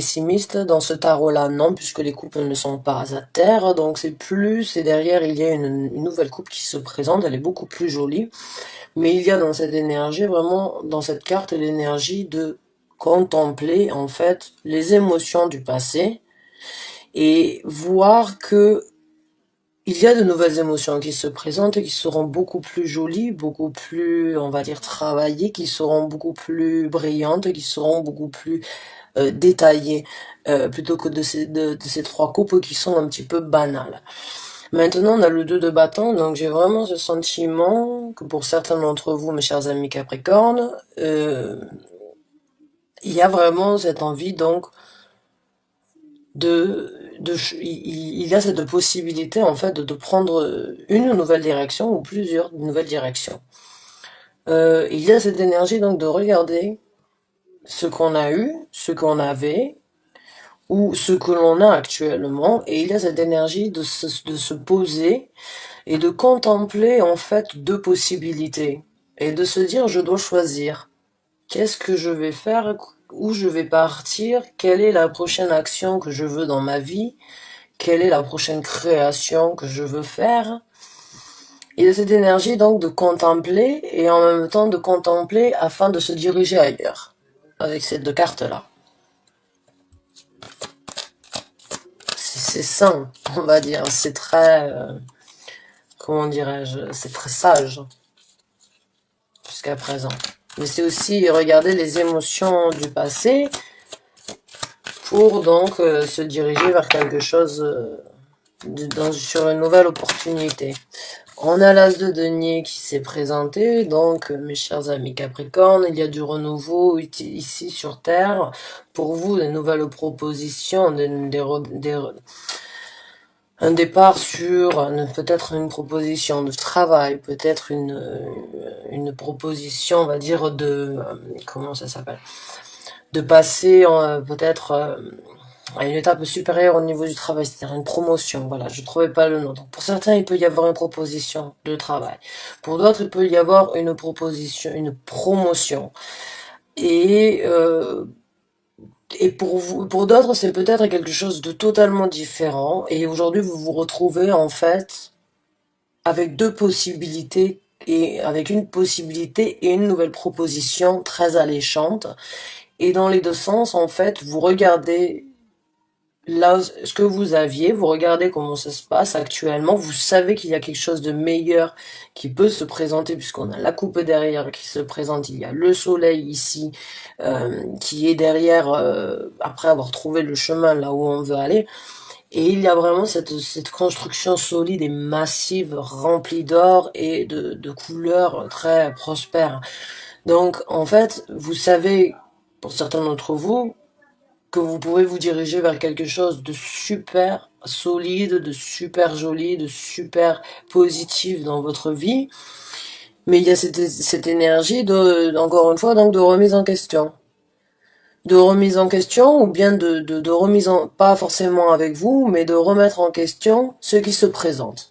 pessimiste dans ce tarot-là, non, puisque les coupes ne sont pas à terre, donc c'est plus, et derrière il y a une nouvelle coupe qui se présente, elle est beaucoup plus jolie, mais il y a dans cette énergie, vraiment, dans cette carte, l'énergie de contempler, en fait, les émotions du passé, et voir que il y a de nouvelles émotions qui se présentent et qui seront beaucoup plus jolies, beaucoup plus, on va dire, travaillées, qui seront beaucoup plus brillantes, qui seront beaucoup plus détaillées, plutôt que de ces trois coupes qui sont un petit peu banales. Maintenant, on a le 2 de bâton, donc j'ai vraiment ce sentiment que pour certains d'entre vous, mes chers amis Capricorne, il y a vraiment cette envie, donc, il y a cette possibilité en fait de prendre une nouvelle direction ou plusieurs nouvelles directions. Il y a cette énergie donc de regarder ce qu'on a eu, ce qu'on avait ou ce que l'on a actuellement, et il y a cette énergie de se poser et de contempler en fait deux possibilités et de se dire je dois choisir. Qu'est-ce que je vais faire? Où je vais partir? Quelle est la prochaine action que je veux dans ma vie? Quelle est la prochaine création que je veux faire? Il y a cette énergie donc de contempler et en même temps de contempler afin de se diriger ailleurs. Avec ces deux cartes-là. C'est sain, on va dire. C'est très... comment dirais-je? C'est très sage. Jusqu'à présent. Mais c'est aussi regarder les émotions du passé pour donc se diriger vers quelque chose sur une nouvelle opportunité. On a l'as de denier qui s'est présenté, donc mes chers amis Capricorne, il y a du renouveau ici sur Terre. Pour vous, des nouvelles propositions, un départ sur peut-être une proposition de travail, peut-être une proposition, on va dire, comment ça s'appelle, de passer peut-être à une étape supérieure au niveau du travail, c'est-à-dire une promotion, voilà, je trouvais pas le nom. Donc pour certains, il peut y avoir une proposition de travail. Pour d'autres, il peut y avoir une proposition, une promotion. Et pour vous, pour d'autres, c'est peut-être quelque chose de totalement différent. Et aujourd'hui, vous vous retrouvez en fait avec deux possibilités et avec une possibilité et une nouvelle proposition très alléchante. Et dans les deux sens, en fait, vous regardez là, ce que vous aviez, vous regardez comment ça se passe actuellement, vous savez qu'il y a quelque chose de meilleur qui peut se présenter, puisqu'on a la coupe derrière qui se présente, il y a le soleil ici, qui est derrière, après avoir trouvé le chemin là où on veut aller, et il y a vraiment cette construction solide et massive, remplie d'or et de couleurs très prospères. Donc, en fait, vous savez, pour certains d'entre vous, que vous pouvez vous diriger vers quelque chose de super solide, de super joli, de super positif dans votre vie. Mais il y a cette énergie encore une fois, donc de remise en question. De remise en question, ou bien de remise en, pas forcément avec vous, mais de remettre en question ce qui se présente.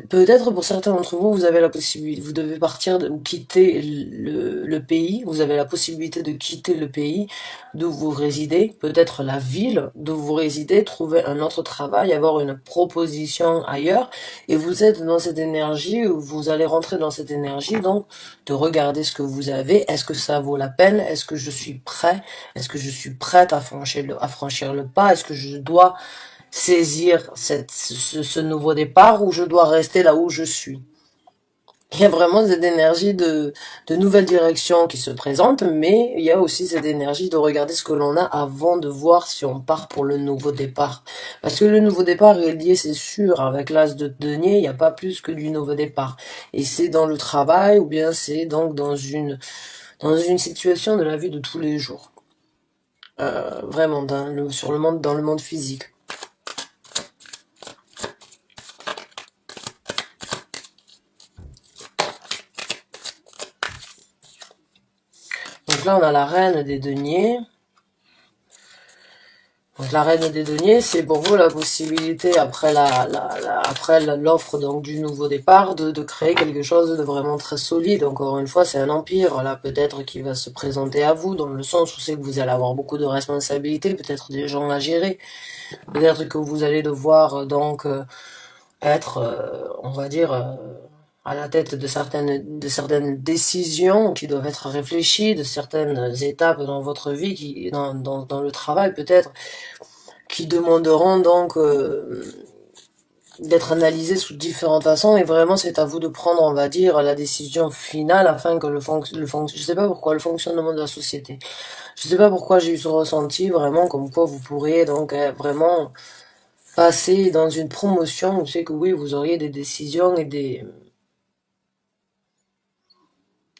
Peut-être pour certains d'entre vous, vous avez la possibilité, vous devez partir ou quitter le pays, vous avez la possibilité de quitter le pays d'où vous résidez, peut-être la ville d'où vous résidez, trouver un autre travail, avoir une proposition ailleurs, et vous êtes dans cette énergie, où vous allez rentrer dans cette énergie, donc, de regarder ce que vous avez, est-ce que ça vaut la peine, est-ce que je suis prêt, est-ce que je suis prête à franchir le pas, est-ce que je dois saisir ce nouveau départ ou je dois rester là où je suis. Il y a vraiment cette énergie de nouvelle direction qui se présente, mais il y a aussi cette énergie de regarder ce que l'on a avant de voir si on part pour le nouveau départ. Parce que le nouveau départ est lié, c'est sûr, avec l'as de denier, il n'y a pas plus que du nouveau départ. Et c'est dans le travail, ou bien c'est donc dans une situation de la vie de tous les jours. Vraiment, dans le monde physique. Donc là, on a la reine des deniers. Donc la reine des deniers, c'est pour vous la possibilité, après après l'offre donc du nouveau départ, de créer quelque chose de vraiment très solide. Encore une fois, c'est un empire, là, peut-être qui va se présenter à vous, dans le sens où c'est que vous allez avoir beaucoup de responsabilités, peut-être des gens à gérer, peut-être que vous allez devoir, être, on va dire, à la tête de certaines décisions qui doivent être réfléchies, de certaines étapes dans votre vie, dans le travail peut-être, qui demanderont d'être analysées sous différentes façons, et vraiment c'est à vous de prendre, on va dire, la décision finale afin que je sais pas pourquoi, le fonctionnement de la société. Je sais pas pourquoi j'ai eu ce ressenti, vraiment, comme quoi vous pourriez donc vraiment passer dans une promotion où c'est que oui, vous auriez des décisions et des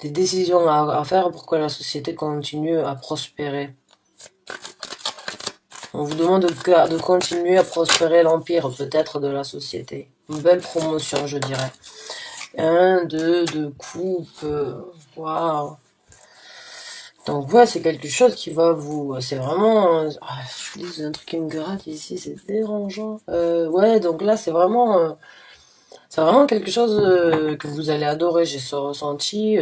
décisions à faire pour que la société continue à prospérer. On vous demande de continuer à prospérer l'empire, peut-être, de la société. Une belle promotion, je dirais. 1, 2, de coupe. Waouh. Donc ouais, c'est quelque chose qui va vous... C'est vraiment... je dis un truc qui me gratte ici, c'est dérangeant. Ouais, donc là, c'est vraiment quelque chose que vous allez adorer. J'ai ce ressenti.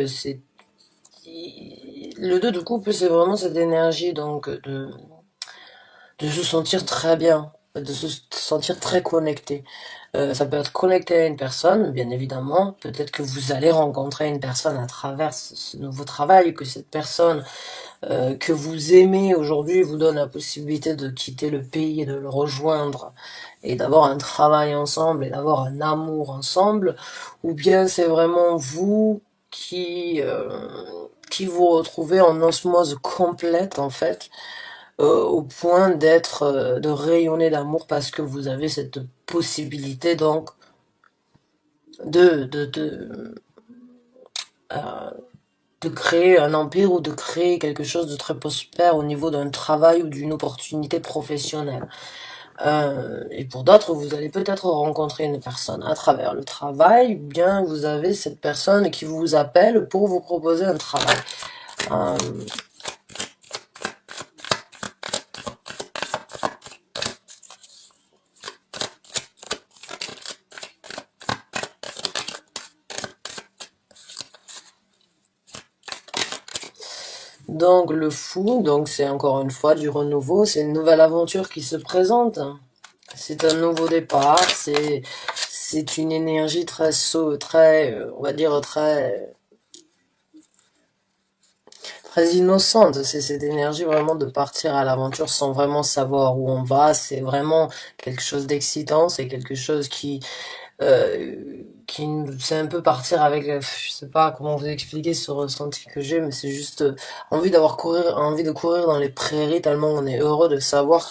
Le 2 de coupe, c'est vraiment cette énergie, donc, de se sentir très bien, de se sentir très connecté. Ça peut être connecté à une personne, bien évidemment. Peut-être que vous allez rencontrer une personne à travers ce nouveau travail, que cette personne que vous aimez aujourd'hui vous donne la possibilité de quitter le pays et de le rejoindre et d'avoir un travail ensemble et d'avoir un amour ensemble. Ou bien c'est vraiment vous qui vous retrouvez en osmose complète, en fait, au point de rayonner d'amour parce que vous avez cette possibilité donc de de de euh, de créer un empire ou de créer quelque chose de très prospère au niveau d'un travail ou d'une opportunité professionnelle. Et pour d'autres, vous allez peut-être rencontrer une personne à travers le travail, ou bien vous avez cette personne qui vous appelle pour vous proposer un travail. Euh, Donc le fou, donc c'est encore une fois du renouveau, c'est une nouvelle aventure qui se présente. C'est un nouveau départ, c'est une énergie très, on va dire très innocente. C'est cette énergie vraiment de partir à l'aventure sans vraiment savoir où on va. C'est vraiment quelque chose d'excitant, c'est quelque chose qui c'est un peu partir avec, je sais pas comment vous expliquer ce ressenti que j'ai, mais c'est juste envie de courir dans les prairies tellement on est heureux de savoir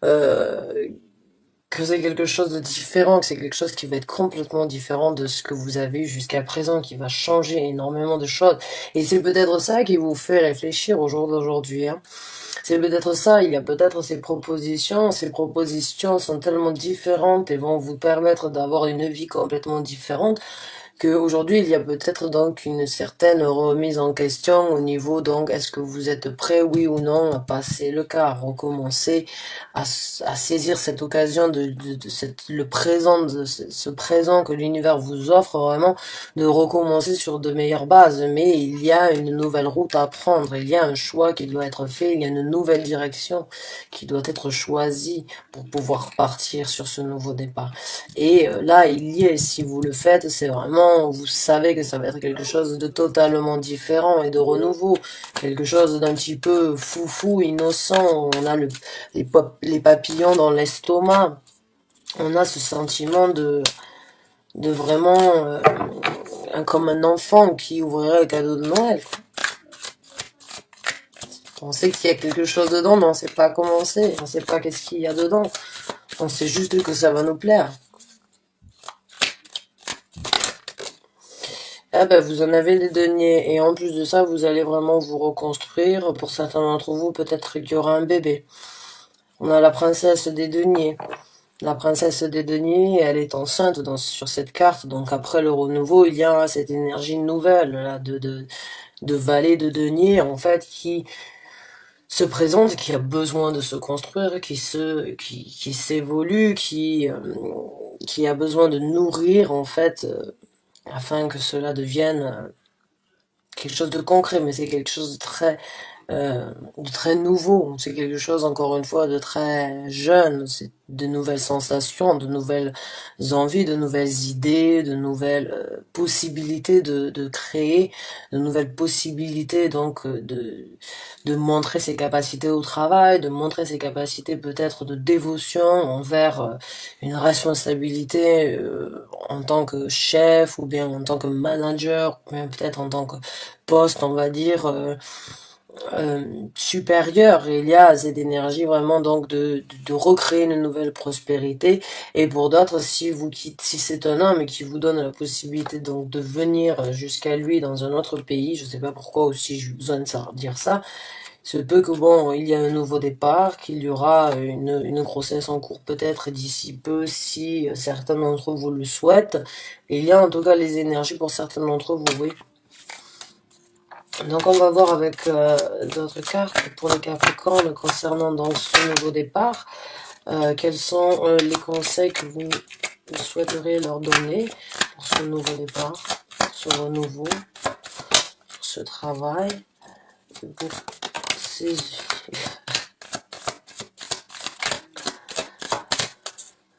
euh, que c'est quelque chose de différent, que c'est quelque chose qui va être complètement différent de ce que vous avez eu jusqu'à présent, qui va changer énormément de choses. Et c'est peut-être ça qui vous fait réfléchir au jour d'aujourd'hui, hein. C'est peut-être ça, il y a peut-être ces propositions sont tellement différentes et vont vous permettre d'avoir une vie complètement différente qu'aujourd'hui il y a peut-être donc une certaine remise en question au niveau donc est-ce que vous êtes prêt oui ou non à passer le cas, à recommencer, à saisir cette occasion le présent, ce présent que l'univers vous offre vraiment, de recommencer sur de meilleures bases. Mais il y a une nouvelle route à prendre, il y a un choix qui doit être fait, il y a une nouvelle direction qui doit être choisie pour pouvoir partir sur ce nouveau départ. Et là, il y est, si vous le faites, c'est vraiment, vous savez que ça va être quelque chose de totalement différent et de renouveau, quelque chose d'un petit peu foufou, innocent. On a les papillons dans l'estomac, on a ce sentiment de vraiment, comme un enfant qui ouvrirait le cadeau de Noël, quoi. On sait qu'il y a quelque chose dedans, mais on sait pas comment c'est, on sait pas qu'est-ce qu'il y a dedans. On sait juste que ça va nous plaire. Ah ben, vous en avez des deniers, et en plus de ça, vous allez vraiment vous reconstruire. Pour certains d'entre vous, peut-être qu'il y aura un bébé. On a la princesse des deniers. La princesse des deniers, elle est enceinte sur cette carte, donc après le renouveau, il y a cette énergie nouvelle là, de vallée de deniers, en fait, qui se présente, qui a besoin de se construire, qui s'évolue, qui a besoin de nourrir en fait, afin que cela devienne quelque chose de concret, mais c'est quelque chose de très nouveau. C'est quelque chose, encore une fois, de très jeune. C'est de nouvelles sensations, de nouvelles envies, de nouvelles idées, de nouvelles possibilités de créer, de nouvelles possibilités donc de montrer ses capacités au travail, de montrer ses capacités peut-être de dévotion envers une responsabilité en tant que chef ou bien en tant que manager ou bien peut-être en tant que poste, on va dire, supérieur. Il y a cette énergie vraiment donc de recréer une nouvelle prospérité. Et pour d'autres, si vous quittez, si c'est un homme qui vous donne la possibilité donc de venir jusqu'à lui dans un autre pays, je sais pas pourquoi aussi j'ai besoin de ça, dire ça, se peut que bon, il y a un nouveau départ, qu'il y aura une grossesse en cours peut-être d'ici peu si certains d'entre vous le souhaitent. Et il y a en tout cas les énergies pour certains d'entre vous, oui. Donc on va voir avec d'autres cartes pour les Capricornes concernant donc ce nouveau départ. Quels sont les conseils que vous souhaiteriez leur donner pour ce nouveau départ, ce renouveau, pour ce travail, pour ces...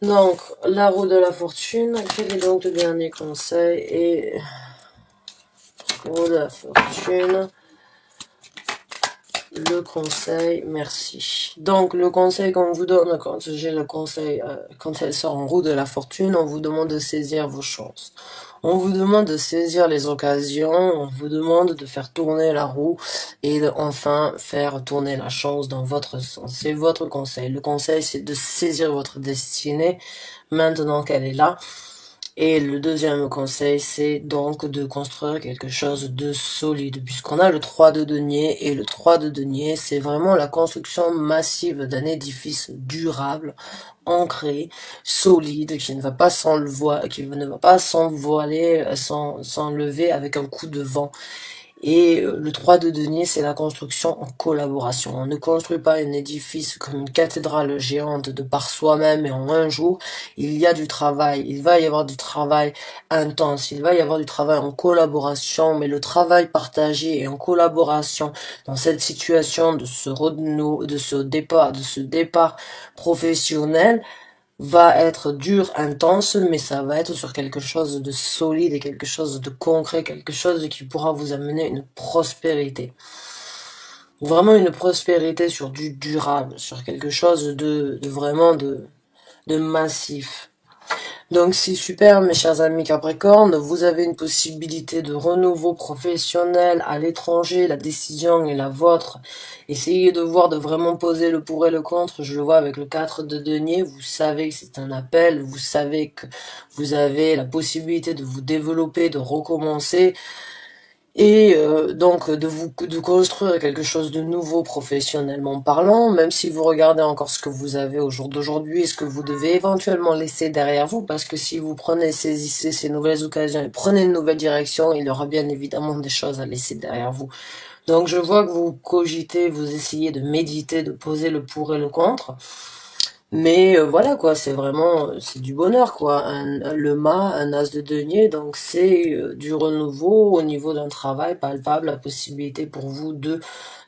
Donc, la roue de la fortune, quel est donc le dernier conseil? Et roue de la fortune, le conseil, merci. Donc, le conseil qu'on vous donne quand j'ai le conseil, quand elle sort en roue de la fortune, on vous demande de saisir vos chances. On vous demande de saisir les occasions, on vous demande de faire tourner la roue et de enfin faire tourner la chance dans votre sens. C'est votre conseil. Le conseil, c'est de saisir votre destinée maintenant qu'elle est là. Et le deuxième conseil, c'est donc de construire quelque chose de solide, puisqu'on a le 3 de denier, et le 3 de denier, c'est vraiment la construction massive d'un édifice durable, ancré, solide, qui ne va pas s'envoler, s'enlever avec un coup de vent. Et le 3 de denier, c'est la construction en collaboration. On ne construit pas un édifice comme une cathédrale géante de par soi-même et en un jour. Il y a du travail, il va y avoir du travail intense, il va y avoir du travail en collaboration, mais le travail partagé et en collaboration dans cette situation de de ce départ professionnel, va être dur, intense, mais ça va être sur quelque chose de solide et quelque chose de concret, quelque chose qui pourra vous amener une prospérité. Vraiment une prospérité sur du durable, sur quelque chose de vraiment de massif. Donc c'est super mes chers amis Capricorne, vous avez une possibilité de renouveau professionnel à l'étranger, la décision est la vôtre. Essayez de voir, de vraiment poser le pour et le contre, je le vois avec le 4 de denier, vous savez que c'est un appel, vous savez que vous avez la possibilité de vous développer, de recommencer. Et donc de construire quelque chose de nouveau professionnellement parlant, même si vous regardez encore ce que vous avez au jour d'aujourd'hui et ce que vous devez éventuellement laisser derrière vous, parce que si vous saisissez ces nouvelles occasions et prenez une nouvelle direction, il y aura bien évidemment des choses à laisser derrière vous. Donc je vois que vous cogitez, vous essayez de méditer, de poser le pour et le contre. Mais voilà quoi, c'est vraiment, c'est du bonheur quoi. Le mât, un as de denier, donc c'est du renouveau au niveau d'un travail palpable, la possibilité pour vous de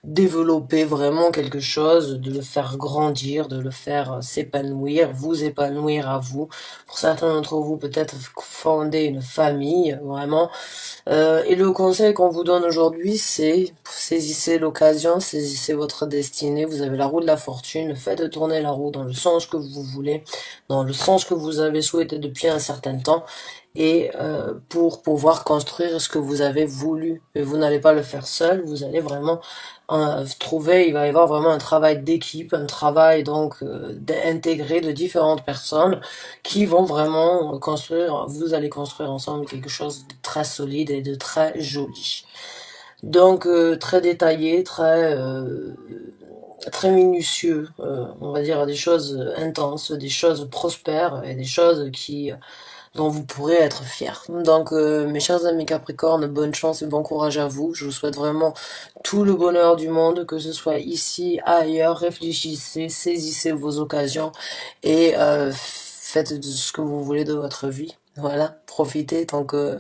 développer vraiment quelque chose, de le faire grandir, de le faire s'épanouir, vous épanouir à vous. Pour certains d'entre vous, peut-être fonder une famille, vraiment. Et le conseil qu'on vous donne aujourd'hui, c'est saisissez l'occasion, saisissez votre destinée. Vous avez la roue de la fortune, faites tourner la roue dans le sens que vous voulez, dans le sens que vous avez souhaité depuis un certain temps, et pour pouvoir construire ce que vous avez voulu. Et vous n'allez pas le faire seul, vous allez vraiment trouver, il va y avoir vraiment un travail d'équipe, un travail donc d'intégrer de différentes personnes qui vont vraiment construire, vous allez construire ensemble quelque chose de très solide et de très joli. Donc très détaillé, très minutieux, on va dire des choses intenses, des choses prospères et des choses qui dont vous pourrez être fiers. Donc, mes chers amis Capricorne, bonne chance et bon courage à vous. Je vous souhaite vraiment tout le bonheur du monde, que ce soit ici, ailleurs. Réfléchissez, saisissez vos occasions et faites de ce que vous voulez de votre vie. Voilà, profitez tant que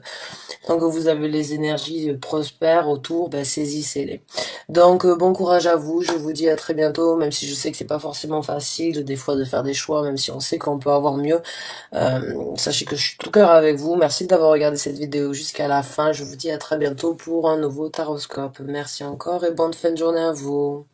vous avez les énergies prospères autour, ben, saisissez-les. Donc, bon courage à vous. Je vous dis à très bientôt, même si je sais que c'est pas forcément facile des fois de faire des choix, même si on sait qu'on peut avoir mieux. Sachez que je suis tout cœur avec vous. Merci d'avoir regardé cette vidéo jusqu'à la fin. Je vous dis à très bientôt pour un nouveau taroscope. Merci encore et bonne fin de journée à vous.